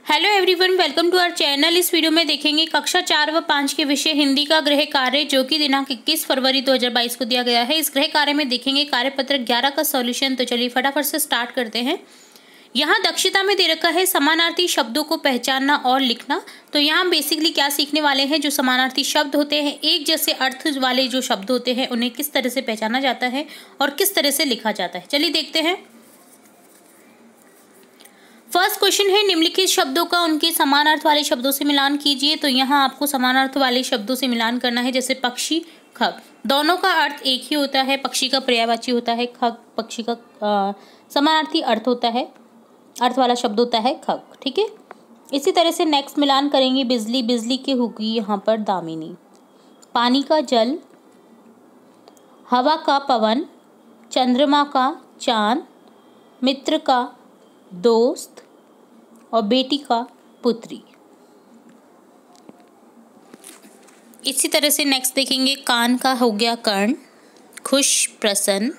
Hello everyone, welcome to our channel. इस video में देखेंगे कक्षा 4 व 5 के विषय हिंदी का गृह कार्य, जो कि दिनांक 21 फरवरी 2022 को दिया गया है। इस गृह कार्य में देखेंगे कार्यपत्र 11 का सॉल्यूशन। तो चलिए फटाफट से स्टार्ट करते हैं। यहाँ दक्षता में दे रखा है समानार्थी शब्दों को पहचानना और लिखना। तो यहाँ बेसिकली क्या सीखने वाले हैं, जो समानार्थी शब्द होते हैं, एक जैसे अर्थ वाले जो शब्द होते हैं, उन्हें किस तरह से पहचाना जाता है और किस तरह से लिखा जाता है। चलिए देखते हैं। फर्स्ट क्वेश्चन है, निम्नलिखित शब्दों का उनके समान अर्थ वाले शब्दों से मिलान कीजिए। तो यहाँ आपको समान अर्थ वाले शब्दों से मिलान करना है, जैसे पक्षी, खग। दोनों का अर्थ एक ही होता है। पक्षी का पर्यायवाची होता है खग, पक्षी का समानार्थी अर्थ होता है, अर्थ वाला शब्द होता है खग। ठीक है। इसी तरह से नेक्स्ट मिलान करेंगे। बिजली, बिजली की होगी यहाँ पर दामिनी। पानी का जल, हवा का पवन, चंद्रमा का चांद, मित्र का दोस्त और बेटी का पुत्री। इसी तरह से नेक्स्ट देखेंगे। कान का हो गया कर्ण, खुश प्रसन्न,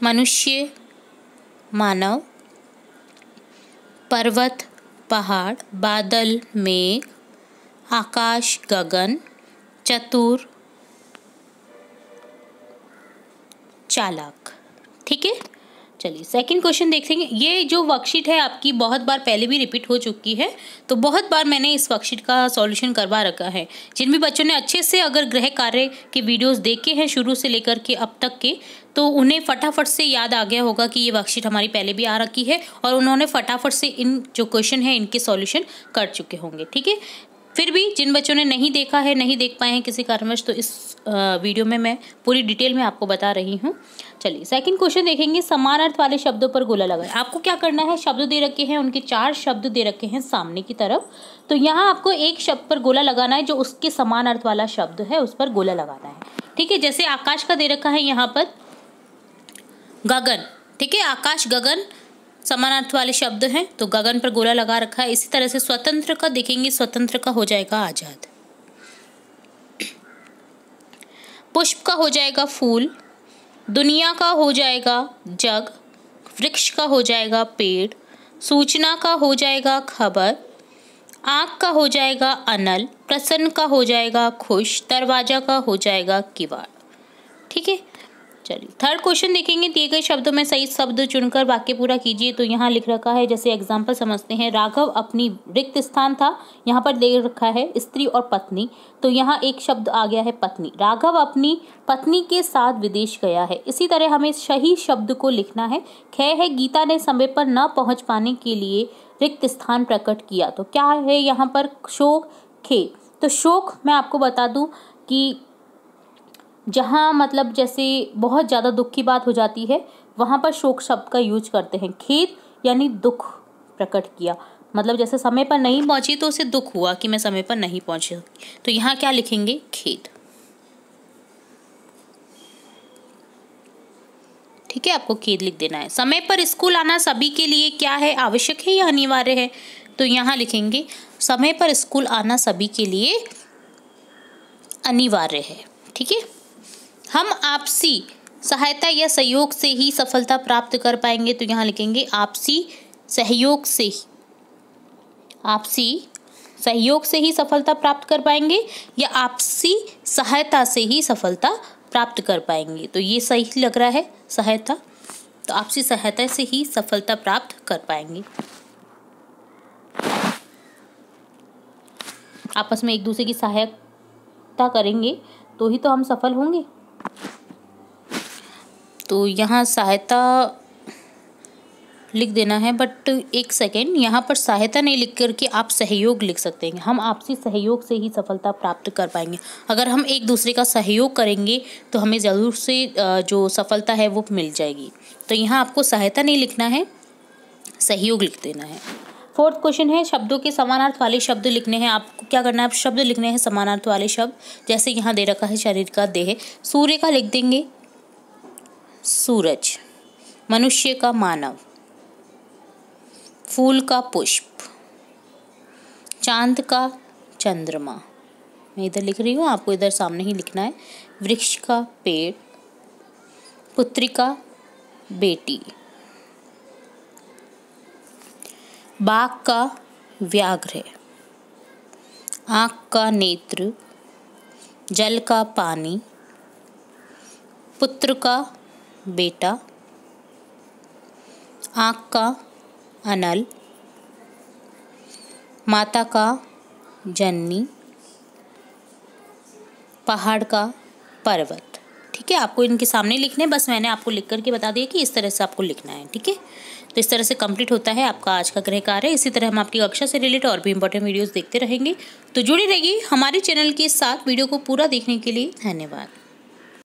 मनुष्य मानव, पर्वत पहाड़, बादल मेघ, आकाश गगन, चतुर चालाक। ठीक है। चलिए सेकंड क्वेश्चन देखेंगे। ये जो वर्कशीट है आपकी बहुत बार पहले भी रिपीट हो चुकी है, तो बहुत बार मैंने इस वर्कशीट का सॉल्यूशन करवा रखा है। जिन भी बच्चों ने अच्छे से अगर गृह कार्य के वीडियोस देखे हैं शुरू से लेकर के अब तक के, तो उन्हें फटाफट से याद आ गया होगा कि ये वर्कशीट हमारी पहले भी आ रखी है और उन्होंने फटाफट से इन जो क्वेश्चन है इनके सॉल्यूशन कर चुके होंगे। ठीक है। फिर भी जिन बच्चों ने नहीं देखा है, नहीं देख पाए हैं किसी कारणवश, तो इस वीडियो में मैं पूरी डिटेल में आपको बता रही हूँ। चलिए सेकंड क्वेश्चन देखेंगे। समान अर्थ वाले शब्दों पर गोला लगाएं। आपको क्या करना है, शब्द दे रखे हैं, उनके 4 शब्द दे रखे हैं सामने की तरफ। तो यहाँ आपको एक शब्द पर गोला लगाना है, जो उसके समान अर्थ वाला शब्द है उस पर गोला लगाना है। ठीक है। जैसे आकाश का दे रखा है यहाँ पर गगन। ठीक है। आकाश गगन समानार्थ वाले शब्द हैं, तो गगन पर गोला लगा रखा है। इसी तरह से स्वतंत्र का देखेंगे। स्वतंत्र का हो जाएगा आजाद। पुष्प का हो जाएगा फूल। दुनिया का हो जाएगा जग। वृक्ष का हो जाएगा पेड़। सूचना का हो जाएगा खबर। आँख का हो जाएगा अनल। प्रसन्न का हो जाएगा खुश। दरवाजा का हो जाएगा किवाड़। ठीक है। चलिए थर्ड क्वेश्चन देखेंगे। दिए गए शब्दों में सही शब्द चुनकर वाक्य पूरा कीजिए। तो यहाँ लिख रखा है, जैसे एग्जाम्पल समझते हैं। राघव अपनी रिक्त स्थान था, यहाँ पर दे रखा है स्त्री और पत्नी, तो यहाँ एक शब्द आ गया है पत्नी। राघव अपनी पत्नी के साथ विदेश गया है। इसी तरह हमें सही शब्द को लिखना है। ख है, गीता ने समय पर न पहुँच पाने के लिए रिक्त स्थान प्रकट किया। तो क्या है यहाँ पर, शोक, खे। तो शोक मैं आपको बता दूं कि जहाँ मतलब जैसे बहुत ज़्यादा दुख की बात हो जाती है, वहाँ पर शोक शब्द का यूज करते हैं। खेद यानी दुख प्रकट किया, मतलब जैसे समय पर नहीं पहुँची तो उसे दुख हुआ कि मैं समय पर नहीं पहुँची, तो यहाँ क्या लिखेंगे, खेद। ठीक है। आपको खेद लिख देना है। समय पर स्कूल आना सभी के लिए क्या है, आवश्यक है या अनिवार्य है। तो यहाँ लिखेंगे समय पर स्कूल आना सभी के लिए अनिवार्य है। ठीक है। हम आपसी सहायता या सहयोग से ही सफलता प्राप्त कर पाएंगे। तो यहाँ लिखेंगे आपसी सहयोग से ही, आपसी सहयोग से ही सफलता प्राप्त कर पाएंगे या आपसी सहायता से ही सफलता प्राप्त कर पाएंगे। तो ये सही लग रहा है, सहायता। तो आपसी सहायता से ही सफलता प्राप्त कर पाएंगे। आपस में एक दूसरे की सहायता करेंगे तो ही तो हम सफल होंगे। तो यहाँ सहायता लिख देना है, बट एक सेकेंड, यहाँ पर सहायता नहीं लिख करके आप सहयोग लिख सकते हैं। हम आपसी सहयोग से ही सफलता प्राप्त कर पाएंगे। अगर हम एक दूसरे का सहयोग करेंगे तो हमें ज़रूर से जो सफलता है वो मिल जाएगी। तो यहाँ आपको सहायता नहीं लिखना है, सहयोग लिख देना है। फोर्थ क्वेश्चन है, शब्दों के समानार्थ वाले शब्द लिखने हैं। आपको क्या करना है, आप शब्द लिखने हैं समानार्थ वाले शब्द। जैसे यहाँ दे रखा है शरीर का देह, सूर्य का लिख देंगे सूरज, मनुष्य का मानव, फूल का पुष्प, चांद का चंद्रमा। मैं इधर लिख रही हूँ, आपको इधर सामने ही लिखना है। वृक्ष का पेड़, पुत्री का बेटी, बाघ का व्याघ्र, आँख का नेत्र, जल का पानी, पुत्र का बेटा, आँख का अनल, माता का जननी, पहाड़ का पर्वत। ठीक है, आपको इनके सामने लिखने, बस मैंने आपको लिख करके बता दिया कि इस तरह से आपको लिखना है। ठीक है, तो इस तरह से कंप्लीट होता है आपका आज का गृह कार्य। इसी तरह हम आपकी कक्षा से रिलेटेड और भी इंपॉर्टेंट वीडियोस देखते रहेंगे, तो जुड़े रहिए हमारे चैनल के साथ। वीडियो को पूरा देखने के लिए धन्यवाद।